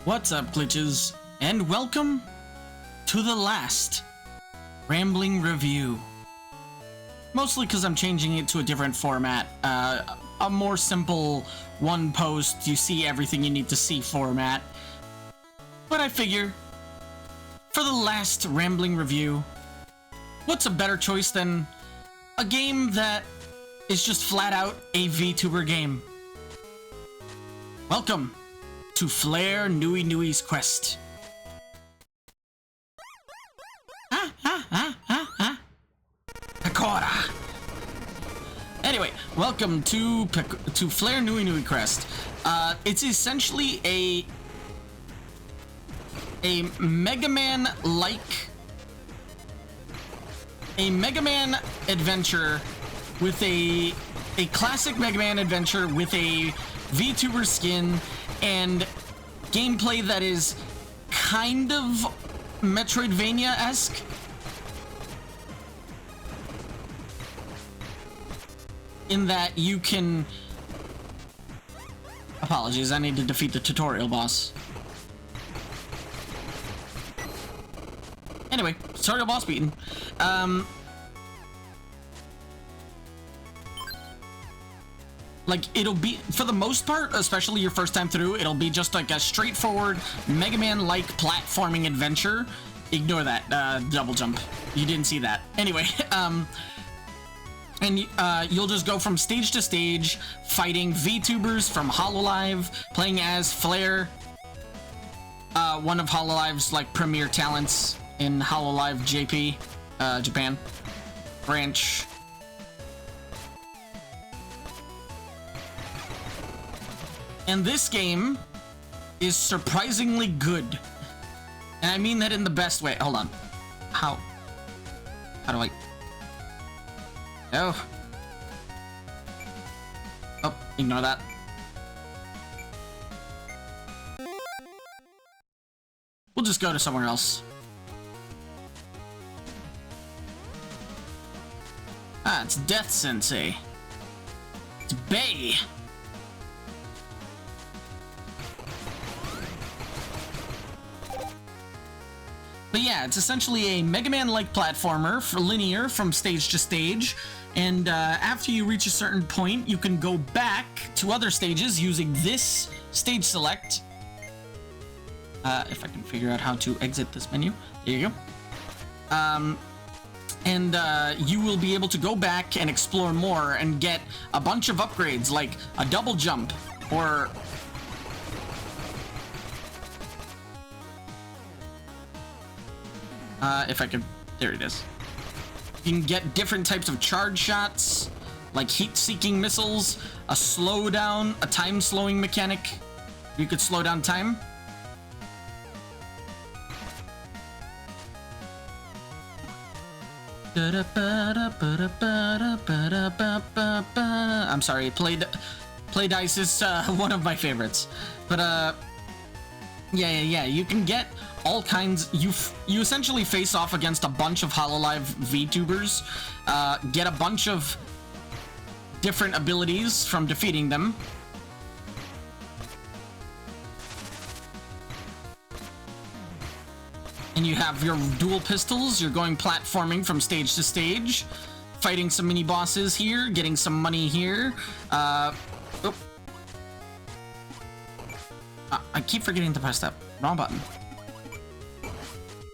What's up, glitches, and welcome to the last rambling review. Mostly because I'm changing it to a different format, a more simple one post, you see everything you need to see format. But I figure, for the last rambling review, what's a better choice than a game that is just flat out a VTuber game? Welcome to Flare Nuinui's Quest. Pecora. Anyway, welcome to Flare Nuinui Quest. It's essentially a Megaman adventure with a classic Megaman adventure with a VTuber skin and gameplay that is kind of Metroidvania-esque. In that you can... Apologies, I need to defeat the tutorial boss. Anyway, tutorial boss beaten. Like, it'll be, for the most part, especially your first time through, it'll be just like a straightforward Mega-Man-like platforming adventure. Ignore that, double jump. You didn't see that. Anyway, and you'll just go from stage to stage, fighting VTubers from Hololive, playing as Flare, one of Hololive's, like, premier talents in Hololive JP, Japan, branch. And this game is surprisingly good. And I mean that in the best way. Hold on. How do I... Oh. Oh, ignore that. We'll just go to somewhere else. Ah, it's Death Sensei. It's Bay. But yeah, it's essentially a Mega Man-like platformer for linear from stage to stage, and after you reach a certain point, you can go back to other stages using this stage select. If I can figure out how to exit this menu. There you go. And you will be able to go back and explore more and get a bunch of upgrades, like a double jump, or... if I could... There it is. You can get different types of charge shots, like heat-seeking missiles, a slowdown, a time-slowing mechanic. You could slow down time. I'm sorry, Play Dice is one of my favorites. But, yeah, you can get all kinds. You essentially face off against a bunch of Hololive VTubers, get a bunch of different abilities from defeating them. And you have your dual pistols, you're going platforming from stage to stage, fighting some mini-bosses here, getting some money here. I keep forgetting to press that wrong button.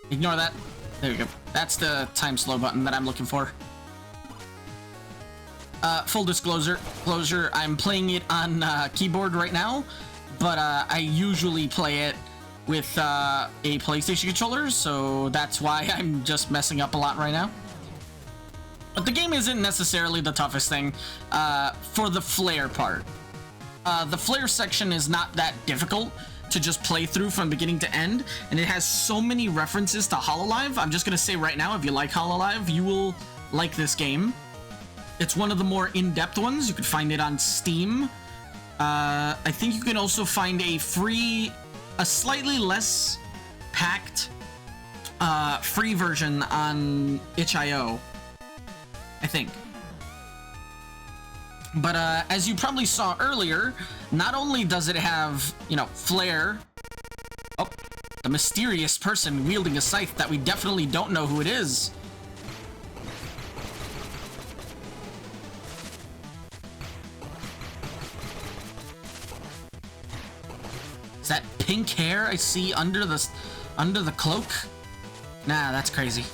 Ignore that. There we go. That's the time slow button that I'm looking for. Full disclosure, I'm playing it on keyboard right now, but I usually play it with a PlayStation controller, so that's why I'm just messing up a lot right now. But the game isn't necessarily the toughest thing for the Flare part. The Flare section is not that difficult to just play through from beginning to end, and it has so many references to Hololive. I'm just gonna say right now, if you like Hololive, you will like this game. It's one of the more in-depth ones. You can find it on Steam. I think you can also find a slightly less packed free version on itch.io, I think. But as you probably saw earlier, not only does it have, you know, Flare A mysterious person wielding a scythe that we definitely don't know who it is. Is that pink hair I see under the cloak? Nah, that's crazy.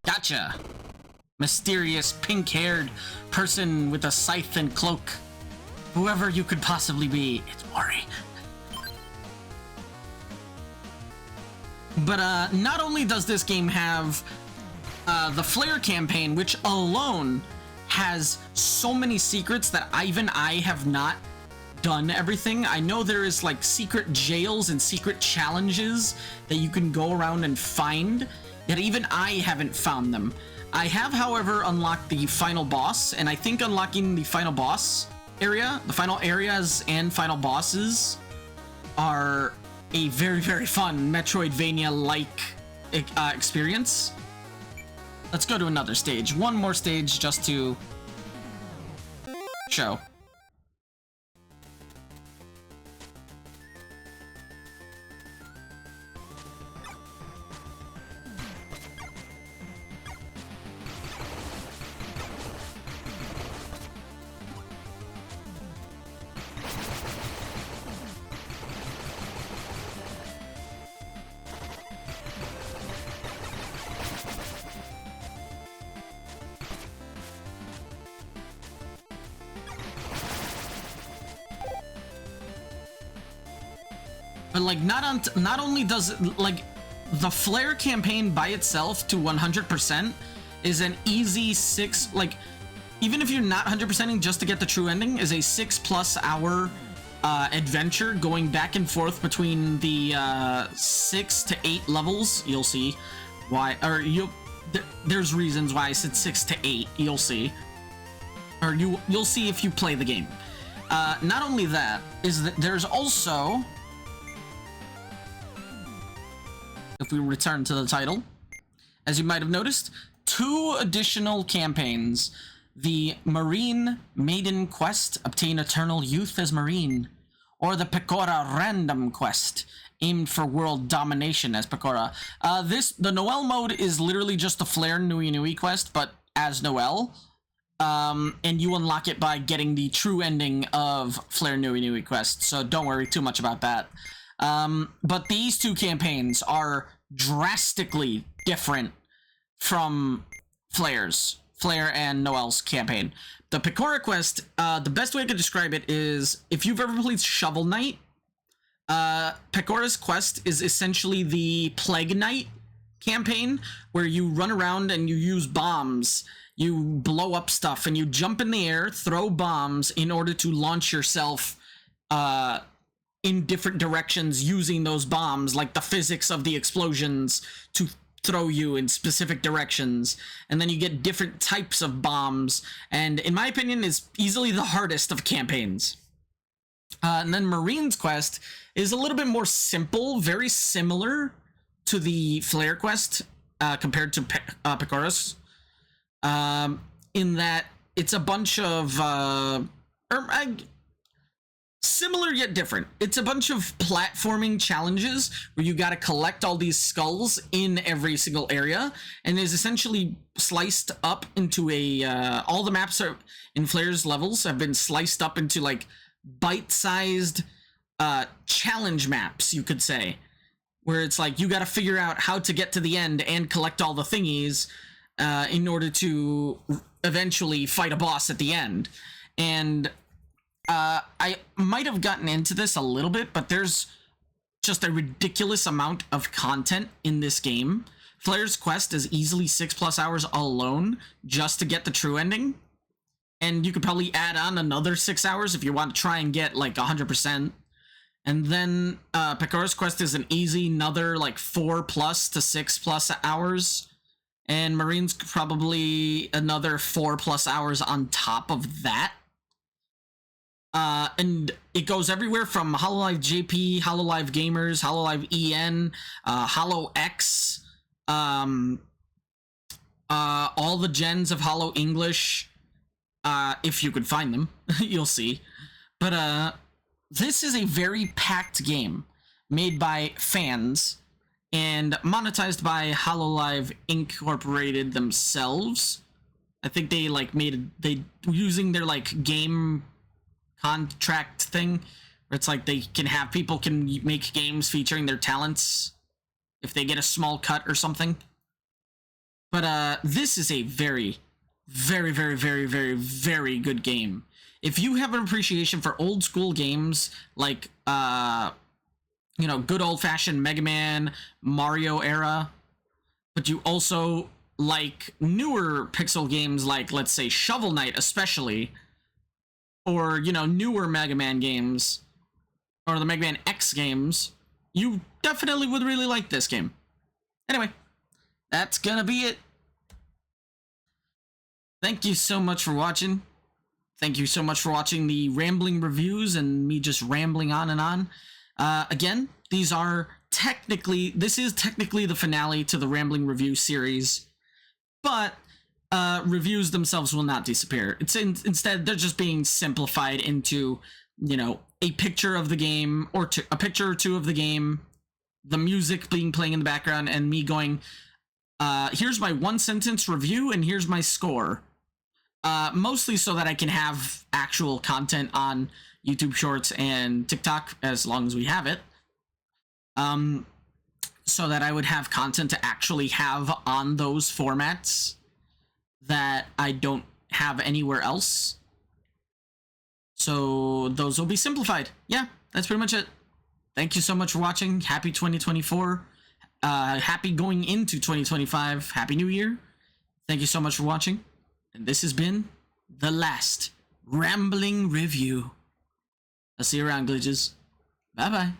Gotcha. Mysterious pink-haired person with a scythe and cloak. Whoever you could possibly be, it's Ori. But not only does this game have the Flare campaign, which alone has so many secrets that even I have not done everything. I know there is like secret jails and secret challenges that you can go around and find, yet even I haven't found them. I have, however, unlocked the final boss, and I think unlocking the final boss area, the final areas and final bosses are a very, very fun Metroidvania-like experience. Let's go to another stage. One more stage just to show. But like, not only does it, like, the Flare campaign by itself to 100% is an easy 6, like, even if you're not 100%ing just to get the true ending, is a 6+ hour adventure going back and forth between the 6 to 8 levels. You'll see why, or there's reasons why I said 6 to 8. You'll see, or you'll see if you play the game. Not only that, is that there's also, if we return to the title, as you might have noticed, 2 additional campaigns. The Marine Maiden Quest, obtain eternal youth as Marine, or the Pecora Random Quest, aimed for world domination as Pecora. The Noelle mode is literally just the Flare Nuinui quest, but as Noelle. And you unlock it by getting the true ending of Flare Nuinui quest, so don't worry too much about that. But these 2 campaigns are drastically different from Flare and Noelle's campaign. The Pecora quest, the best way I could describe it is, if you've ever played Shovel Knight, Pecora's quest is essentially the Plague Knight campaign, where you run around and you use bombs, you blow up stuff, and you jump in the air, throw bombs in order to launch yourself in different directions using those bombs, like the physics of the explosions to throw you in specific directions, and then you get different types of bombs, and in my opinion is easily the hardest of campaigns. And then Marine's quest is a little bit more simple, very similar to the Flare quest compared to Pecora's, in that it's a bunch of similar yet different. It's a bunch of platforming challenges where you got to collect all these skulls in every single area, and is essentially sliced up into a all the maps are in Flare's levels have been sliced up into like bite-sized challenge maps, you could say, where it's like you got to figure out how to get to the end and collect all the thingies in order to eventually fight a boss at the end. And I might have gotten into this a little bit, but there's just a ridiculous amount of content in this game. Flare's quest is easily 6+ hours alone just to get the true ending. And you could probably add on another 6 hours if you want to try and get like 100%. And then Pecora's quest is an easy another like 4+ to 6+ hours. And Marine's probably another 4+ hours on top of that. And it goes everywhere from Hololive JP, Hololive Gamers, Hololive EN, HoloX, all the gens of Holo English. If you could find them, you'll see. But this is a very packed game made by fans and monetized by Hololive Incorporated themselves. I think they using their like game contract thing where it's like they can have people can make games featuring their talents if they get a small cut or something. But this is a very, very, very, very, very, very good game. If you have an appreciation for old school games like good old fashioned Mega Man, Mario era, but you also like newer pixel games like, let's say, Shovel Knight especially, or newer Mega Man games, or the Mega Man X games, you definitely would really like this game. Anyway, that's gonna be it. Thank you so much for watching. Thank you so much for watching the rambling reviews and me just rambling on and on. Again, this is technically the finale to the rambling review series, but reviews themselves will not disappear. Instead, they're just being simplified into, a picture of the game, or a picture or two of the game, the music playing in the background, and me going, here's my one sentence review and here's my score. Mostly so that I can have actual content on YouTube Shorts and TikTok, as long as we have it. So that I would have content to actually have on those formats that I don't have anywhere else. So those will be simplified. Yeah, that's pretty much it. Thank you so much for watching. Happy 2024. Happy going into 2025. Happy New Year. Thank you so much for watching. And this has been the last rambling review. I'll see you around, glitches. Bye-bye.